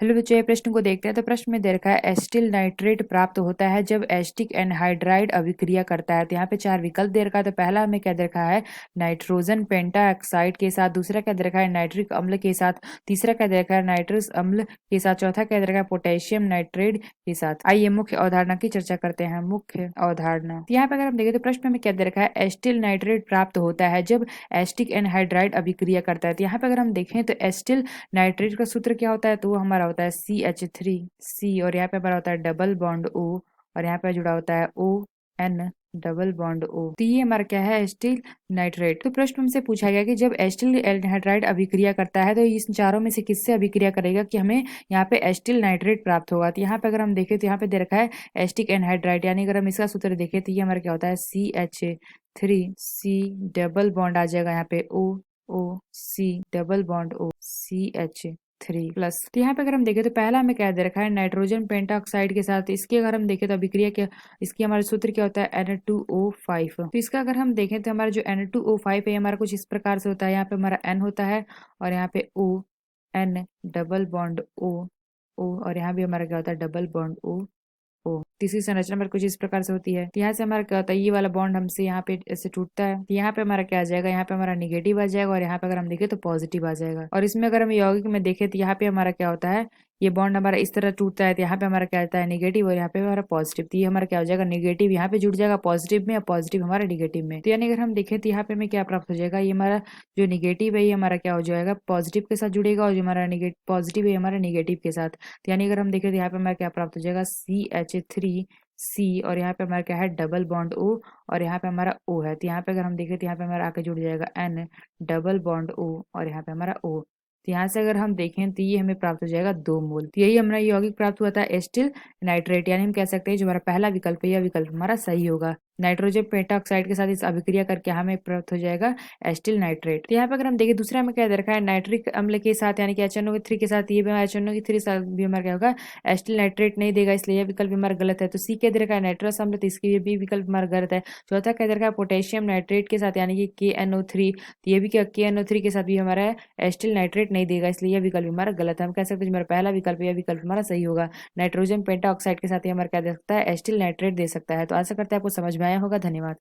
Hello बच्चों, ये प्रश्न को देखते हैं। तो प्रश्न में दे रखा है एसिटिल नाइट्रेट प्राप्त होता है जब एसिटिक एनहाइड्राइड अभिक्रिया करता है। तो यहाँ पे चार विकल्प दे रखा है। तो पहला हमें क्या दे रखा है, नाइट्रोजन पेंटाऑक्साइड के साथ। दूसरा क्या दे रखा है, नाइट्रिक अम्ल के साथ। तीसरा क्या दे रखा है, नाइट्रस अम्ल के साथ। चौथा क्या दे रखा है, पोटेशियम नाइट्रेट के साथ। आइए मुख्य अवधारणा की चर्चा करते हैं। मुख्य अवधारणा, तो यहाँ पे अगर हम देखें तो प्रश्न में क्या दे रखा है, एसिटिल नाइट्रेट प्राप्त होता है जब एसिटिक एनहाइड्राइड अभिक्रिया करता है। तो यहाँ पे अगर हम देखें तो एसिटिल नाइट्रेट का सूत्र क्या होता है, तो वो हमारा होता है CH3C, और यहाँ पे हमारा होता है डबल बॉन्ड O, और यहाँ पे जुड़ा होता है ON डबल बॉन्ड O। तो ये हमारा क्या है, एसिटिल नाइट्रेट। तो प्रश्न हमसे पूछा गया कि जब एसिटिल एनहाइड्राइड अभिक्रिया करता है तो इस चारों में से किससे अभिक्रिया करेगा कि हमें यहाँ पे एसिटिल नाइट्रेट प्राप्त होगा। तो यहाँ पे अगर हम देखें तो यहाँ पे दे रखा है एसिटिक एनहाइड्राइड, यानी अगर हम इसका सूत्र देखें तो ये हमारा क्या होता है, CH3C डबल बॉन्ड आ जाएगा यहाँ पे OC double bond CH3 plus. तो यहाँ पे अगर हम देखें तो पहला हमें क्या दे रखा है, नाइट्रोजन पेंटाऑक्साइड के साथ। इसकी अगर हम देखें तो अभिक्रिया क्या, इसकी हमारा सूत्र क्या होता है, N2O5। तो इसका अगर हम देखें तो हमारा जो N2O5 है हमारा कुछ इस प्रकार से होता है। यहाँ पे हमारा N होता है और यहाँ पे ON डबल बॉन्ड O, और यहाँ भी हमारा क्या होता है, डबल बॉन्ड O। तीसरी संरचना पर कुछ इस प्रकार से होती है। तो यहाँ से हमारा क्या होता है, ये वाला बॉन्ड हमसे यहाँ पे ऐसे टूटता है। तो यहाँ पे हमारा क्या आ जाएगा, यहाँ पे हमारा निगेटिव आ जाएगा, और यहाँ पे अगर हम देखें तो पॉजिटिव आ जाएगा। और इसमें अगर हम यौगिक में देखें तो यहाँ पे हमारा क्या होता है, ये बॉन्ड हमारा इस तरह टूटता है। तो यहाँ पे हमारा क्या आता है, निगेटिव, और यहाँ पे हमारा पॉजिटिव। तो ये हमारा क्या हो जाएगा, निगेटिव यहाँ पे जुड़ जाएगा पॉजिटिव में, और पॉजिटिव हमारा निगेटिव में। तो यानी अगर हम देखें तो यहाँ पे हमें क्या प्राप्त हो जाएगा, ये हमारा जो निगेटिव है ये हमारा क्या हो जाएगा, पॉजिटिव के साथ जुड़ेगा, और जो हमारा पॉजिटिव है हमारा निगेटिव के साथ। तो यानी अगर हम देखें तो यहाँ पे हमारा क्या प्राप्त हो जाएगा, CH3C, और यहाँ पे हमारा क्या है, डबल बॉन्ड O, और यहाँ पे हमारा O है। तो यहाँ पे अगर हम देखें तो यहाँ पे हमारा आके जुड़ जाएगा N डबल बॉन्ड O, और यहाँ पे हमारा O। तो यहाँ से अगर हम देखें तो ये हमें प्राप्त हो जाएगा 2 मोल। तो यही हमारा यौगिक प्राप्त हुआ था, एसिटिल नाइट्रेट। यानी हम कह सकते हैं जो हमारा पहला विकल्प है यह विकल्प हमारा सही होगा। नाइट्रोजन पेंटाऑक्साइड के साथ इस अभिक्रिया करके हमें प्राप्त हो जाएगा एसिटिल नाइट्रेट। तो यहाँ पे अगर हम देखें दूसरा में क्या दे रखा है, नाइट्रिक अम्ल के साथ, यानी कि HNO3 के साथ। ये भी HNO3 के साथ भी हमारा क्या होगा, एसिटिल नाइट्रेट नहीं देगा, इसलिए यह विकल्प हमारा गलत है। तो सी कह दे रखा है नाइट्रस अम्ल, तो इसकी भी विकल्प हमारा गलत है। चौथा कह दे रखा है पोटेशियम नाइट्रेट के साथ, यानी कि KNO3। तो ये भी क्या, KNO3 के साथ भी हमारा एसिटिल नाइट्रेट नहीं देगा, इसलिए यह विकल्प हमारा गलत है। हम कह सकते हैं हमारा पहला विकल्प, यह विकल्प हमारा सही होगा। नाइट्रोजन पेंटाऑक्साइड के साथ ये हमारा क्या दे सकता है, एसिटिल नाइट्रेट दे सकता है। तो आशा करते हैं आपको समझ में आया होगा। धन्यवाद।